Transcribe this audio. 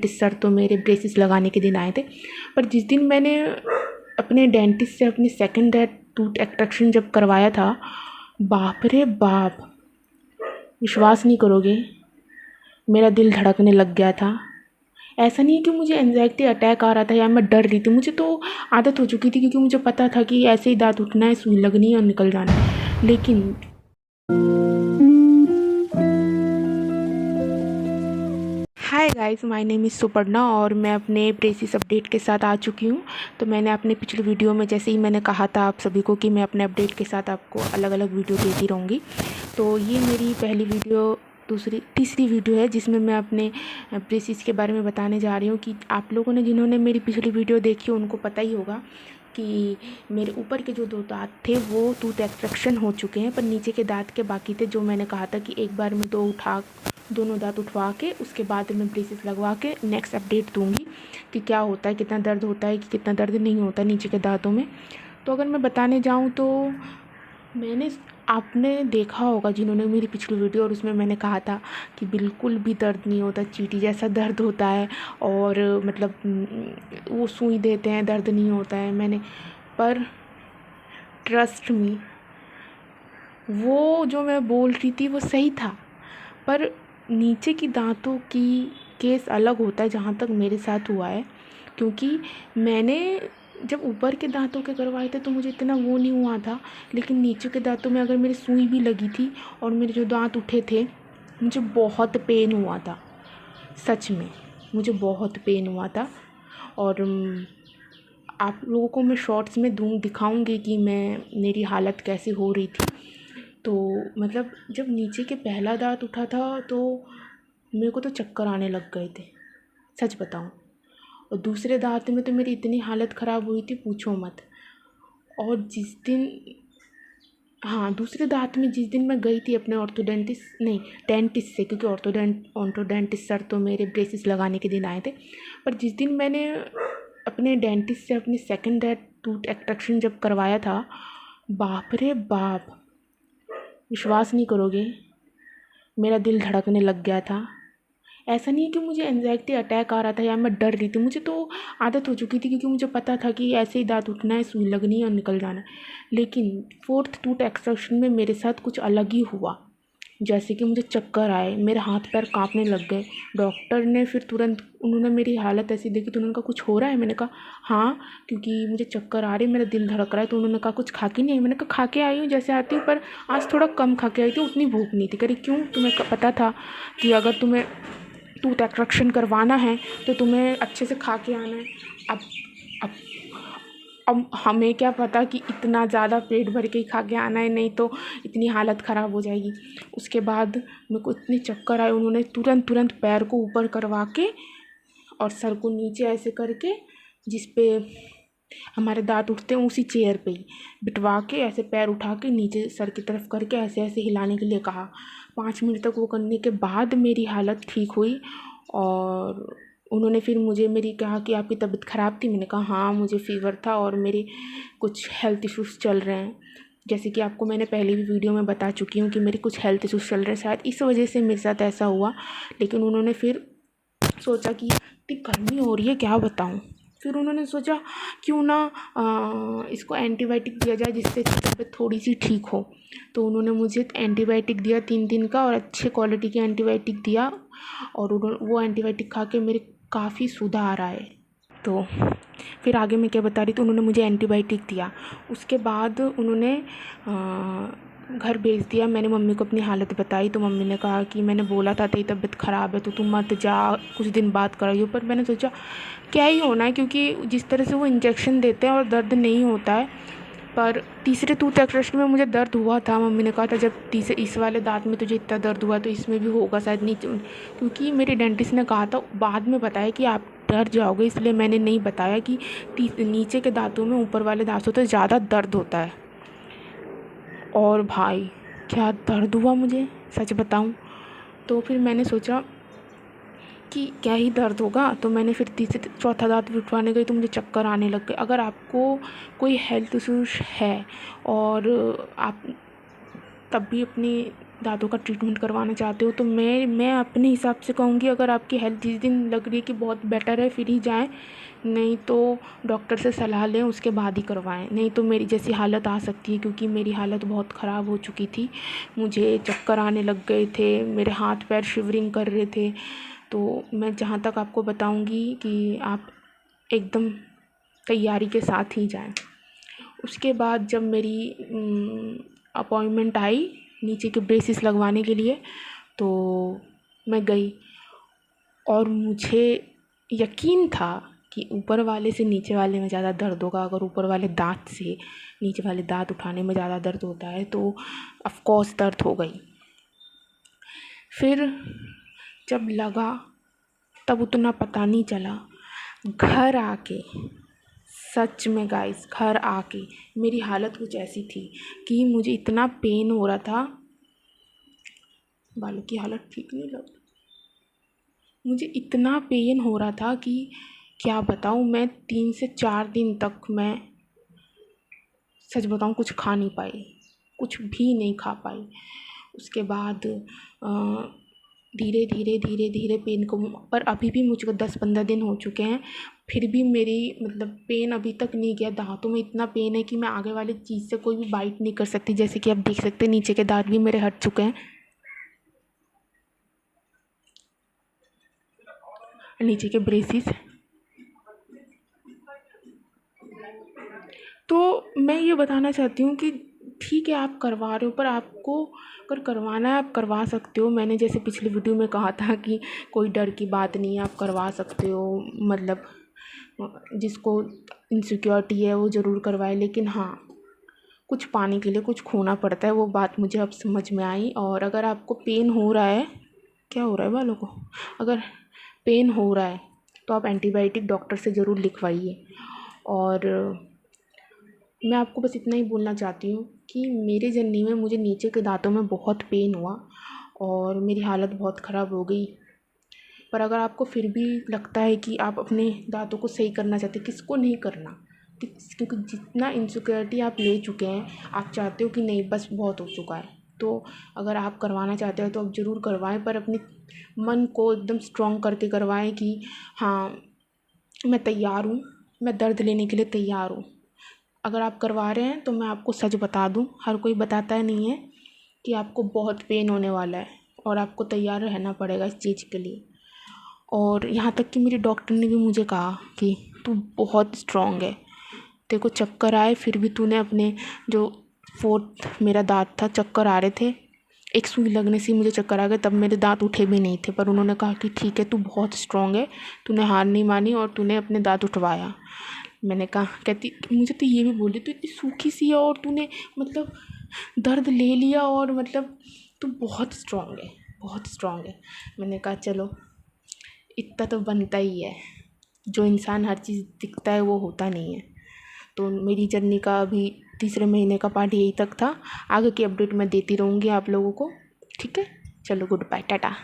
Dentist sir तो मेरे braces लगाने के दिन आए थे। पर जिस दिन मैंने अपने डेंटिस्ट से अपनी सेकंड टूथ एक्सट्रैक्शन जब करवाया था, बाप रे बाप, विश्वास नहीं करोगे, मेरा दिल धड़कने लग गया था। ऐसा नहीं है कि मुझे एंजाइटी अटैक आ रहा था या मैं डर रही थी, मुझे तो आदत हो चुकी थी क्योंकि मुझे पता था कि ऐसे ही दांत उठना है, सुई लगनी है और निकल जाना है। लेकिन hi guys, my name is Suparna और मैं अपने ब्रेसिस अपडेट के साथ आ चुकी हूँ। तो मैंने अपने पिछले वीडियो में जैसे ही मैंने कहा था आप सभी को कि मैं अपने अपडेट के साथ आपको अलग अलग वीडियो देती रहूँगी। तो ये मेरी पहली वीडियो तीसरी वीडियो है जिसमें मैं अपने ब्रेसिस के बारे में बताने जा रही हूँ। कि आप लोगों ने जिन्होंने मेरी पिछली वीडियो देखी उनको पता ही होगा कि मेरे ऊपर के जो 2 दांत थे वो टूथ एक्सट्रैक्शन हो चुके हैं, पर नीचे के दांत के बाकी थे, जो मैंने कहा था कि एक बार में दोनों दांत उठवा के उसके बाद मैं ब्रेसेस लगवा के नेक्स्ट अपडेट दूंगी कि क्या होता है, कितना दर्द होता है, कि कितना दर्द नहीं होता नीचे के दांतों में। तो अगर मैं बताने जाऊँ तो आपने देखा होगा जिन्होंने मेरी पिछली वीडियो, और उसमें मैंने कहा था कि बिल्कुल भी दर्द नहीं होता, चींटी जैसा दर्द होता है और मतलब वो सुई देते हैं, दर्द नहीं होता है। पर ट्रस्ट मी, वो जो मैं बोल रही थी वो सही था, पर नीचे की दांतों की केस अलग होता है जहाँ तक मेरे साथ हुआ है। क्योंकि मैंने जब ऊपर के दांतों के करवाए थे तो मुझे इतना वो नहीं हुआ था, लेकिन नीचे के दांतों में अगर मेरी सुई भी लगी थी और मेरे जो दांत उठे थे, मुझे बहुत पेन हुआ था। सच में मुझे बहुत पेन हुआ था। और आप लोगों को मैं शॉर्ट्स में दिखाऊंगी कि मेरी हालत कैसे हो रही थी। तो मतलब जब नीचे के पहला दांत उठा था तो मेरे को तो चक्कर आने लग गए थे, सच बताऊं। और दूसरे दांत में तो मेरी इतनी हालत ख़राब हुई थी, पूछो मत। और दूसरे दांत में जिस दिन मैं गई थी अपने डेंटिस्ट से, क्योंकि ऑर्थोडेंटिस्ट सर तो मेरे ब्रेसेस लगाने के दिन आए थे। पर जिस दिन मैंने अपने डेंटिस्ट से अपनी सेकंड टूथ एक्सट्रैक्शन जब करवाया था, बाप रे बाप, विश्वास नहीं करोगे, मेरा दिल धड़कने लग गया था। ऐसा नहीं है कि मुझे एंजाइटी अटैक आ रहा था या मैं डर रही थी, मुझे तो आदत हो चुकी थी क्योंकि मुझे पता था कि ऐसे ही दांत उठना है, सुई लगनी है और निकल जाना है। लेकिन 4th टूथ एक्सट्रैक्शन में मेरे साथ कुछ अलग ही हुआ। जैसे कि मुझे चक्कर आए, मेरे हाथ पैर कांपने लग गए। डॉक्टर ने फिर तुरंत, उन्होंने मेरी हालत ऐसी देखी तो उन्होंने कहा कुछ हो रहा है। मैंने कहा हाँ, क्योंकि मुझे चक्कर आ रही, मेरा दिल धड़क रहा है। तो उन्होंने कहा कुछ खा के नहीं आई। मैंने कहा खा के आई हूँ जैसे आती हूँ, पर आज थोड़ा कम खा के आई थी, उतनी भूख नहीं थी। कह रही क्यों, तुम्हें पता था कि अगर तुम्हें टूथ एक्सट्रैक्शन करवाना है तो तुम्हें अच्छे से खा के आना है। अब अब अब हमें क्या पता कि इतना ज़्यादा पेट भर के ही खा के आना है, नहीं तो इतनी हालत ख़राब हो जाएगी। उसके बाद मेरे को इतने चक्कर आए, उन्होंने तुरंत पैर को ऊपर करवा के और सर को नीचे ऐसे करके, जिस पे हमारे दांत उठते हैं उसी चेयर पे ही बिठवा के, ऐसे पैर उठा के नीचे सर की तरफ करके ऐसे ऐसे हिलाने के लिए कहा। 5 मिनट तक वो करने के बाद मेरी हालत ठीक हुई। और उन्होंने फिर मेरी कहा कि आपकी तबीयत ख़राब थी। मैंने कहा हाँ, मुझे फ़ीवर था और मेरे कुछ हेल्थ इश्यूज़ चल रहे हैं। जैसे कि आपको मैंने पहले भी वीडियो में बता चुकी हूँ कि मेरे कुछ हेल्थ इश्यूज़ चल रहे हैं, शायद इस वजह से मेरे साथ ऐसा हुआ। लेकिन उन्होंने फिर सोचा कि इतनी गर्मी हो रही है, क्या बताऊँ। फिर उन्होंने सोचा क्यों ना इसको एंटीबायोटिक दिया जाए जिससे तबीयत थोड़ी सी ठीक हो। तो उन्होंने मुझे एंटीबायोटिक दिया 3 दिन का, और अच्छे क्वालिटी की एंटीबायोटिक दिया। और वो एंटीबायोटिक खा के मेरे काफ़ी सुधार आए। तो फिर आगे मैं क्या बता रही थी, उन्होंने मुझे एंटीबायोटिक दिया। उसके बाद उन्होंने घर भेज दिया। मैंने मम्मी को अपनी हालत बताई तो मम्मी ने कहा कि मैंने बोला था तेरी तबीयत ख़राब है तो तुम मत जा, कुछ दिन बाद कराइयो। पर मैंने सोचा क्या ही होना है, क्योंकि जिस तरह से वो इंजेक्शन देते हैं और दर्द नहीं होता है। पर तीसरे टूथ एक्सट्रैक्शन में मुझे दर्द हुआ था। मम्मी ने कहा था जब इस वाले दांत में तुझे इतना दर्द हुआ तो इसमें भी होगा शायद, नीचे, क्योंकि मेरे डेंटिस्ट ने कहा था, बाद में बताया कि आप डर जाओगे, इसलिए मैंने नहीं बताया कि नीचे के दांतों में ऊपर वाले दांतों से ज़्यादा दर्द होता है। और भाई क्या दर्द हुआ मुझे, सच बताऊं। तो फिर मैंने सोचा कि क्या ही दर्द होगा, तो मैंने फिर चौथा दांत भी उठवाने गई तो मुझे चक्कर आने लग गए। अगर आपको कोई हेल्थ इश्यूज है और आप तब भी अपनी दांतों का ट्रीटमेंट करवाना चाहते हो तो मैं अपने हिसाब से कहूँगी, अगर आपकी हेल्थ जिस दिन लग रही है कि बहुत बेटर है फिर ही जाएं, नहीं तो डॉक्टर से सलाह लें, उसके बाद ही करवाएं। नहीं तो मेरी जैसी हालत आ सकती है, क्योंकि मेरी हालत बहुत ख़राब हो चुकी थी। मुझे चक्कर आने लग गए थे, मेरे हाथ पैर शिवरिंग कर रहे थे। तो मैं जहाँ तक आपको बताऊँगी कि आप एकदम तैयारी के साथ ही जाएं। उसके बाद जब मेरी अपॉइंटमेंट आई नीचे के ब्रेसेस लगवाने के लिए, तो मैं गई और मुझे यकीन था कि ऊपर वाले से नीचे वाले में ज़्यादा दर्द होगा। अगर ऊपर वाले दांत से नीचे वाले दांत उठाने में ज़्यादा दर्द होता है तो ऑफ कोर्स दर्द हो गई। फिर जब लगा तब उतना पता नहीं चला। घर आके, सच में गाइस, घर आके मेरी हालत कुछ ऐसी थी कि मुझे इतना पेन हो रहा था, बालों की हालत ठीक नहीं लग, मुझे इतना पेन हो रहा था कि क्या बताऊँ। मैं 3 से 4 दिन तक, मैं सच बताऊँ, कुछ खा नहीं पाई, कुछ भी नहीं खा पाई। उसके बाद धीरे धीरे धीरे धीरे पेन को, पर अभी भी मुझको 10-15 दिन हो चुके हैं, फिर भी मेरी मतलब पेन अभी तक नहीं गया। दांतों में इतना पेन है कि मैं आगे वाली चीज़ से कोई भी बाइट नहीं कर सकती। जैसे कि आप देख सकते हैं नीचे के दांत भी मेरे हट चुके हैं, नीचे के ब्रेसिस। तो मैं ये बताना चाहती हूँ कि ठीक है आप करवा रहे हो, पर आपको अगर करवाना है आप करवा सकते हो। मैंने जैसे पिछली वीडियो में कहा था कि कोई डर की बात नहीं है, आप करवा सकते हो। मतलब जिसको इनसिक्योरिटी है वो ज़रूर करवाए, लेकिन हाँ, कुछ पाने के लिए कुछ खोना पड़ता है, वो बात मुझे अब समझ में आई। और अगर आपको पेन हो रहा है, क्या हो रहा है बालों को, अगर पेन हो रहा है तो आप एंटीबायोटिक डॉक्टर से ज़रूर लिखवाइए। और मैं आपको बस इतना ही बोलना चाहती हूँ कि मेरे जर्नी में मुझे नीचे के दांतों में बहुत पेन हुआ और मेरी हालत बहुत ख़राब हो गई। पर अगर आपको फिर भी लगता है कि आप अपने दांतों को सही करना चाहते हैं, किसको नहीं करना, क्योंकि जितना इनसिक्योरिटी आप ले चुके हैं, आप चाहते हो कि नहीं बस बहुत हो चुका है। तो अगर आप करवाना चाहते हो तो आप ज़रूर करवाएं, पर अपने मन को एकदम स्ट्रॉन्ग करके करवाएं कि हाँ, मैं तैयार हूँ, मैं दर्द लेने के लिए तैयार हूँ। अगर आप करवा रहे हैं तो मैं आपको सच बता दूं, हर कोई बताता नहीं है कि आपको बहुत पेन होने वाला है और आपको तैयार रहना पड़ेगा इस चीज़ के लिए। और यहाँ तक कि मेरी डॉक्टर ने भी मुझे कहा कि तू बहुत स्ट्रॉन्ग है, तेरे को चक्कर आए फिर भी तूने अपने जो 4th मेरा दांत था, चक्कर आ रहे थे, एक सुई लगने से मुझे चक्कर आ गए, तब मेरे दांत उठे भी नहीं थे, पर उन्होंने कहा कि ठीक है तू बहुत स्ट्रॉन्ग है, तूने हार नहीं मानी और तूने अपने दांत उठवाया। मैंने कहा, कहती मुझे तो ये भी बोली तू इतनी सूखी सी है और तूने मतलब दर्द ले लिया और मतलब तू बहुत स्ट्रॉन्ग है, बहुत स्ट्रॉन्ग है। मैंने कहा चलो, इतना तो बनता ही है, जो इंसान हर चीज़ दिखता है वो होता नहीं है। तो मेरी जर्नी का अभी 3रे महीने का पार्ट यही तक था। आगे की अपडेट मैं देती रहूँगी आप लोगों को, ठीक है। चलो, गुड बाय, टाटा।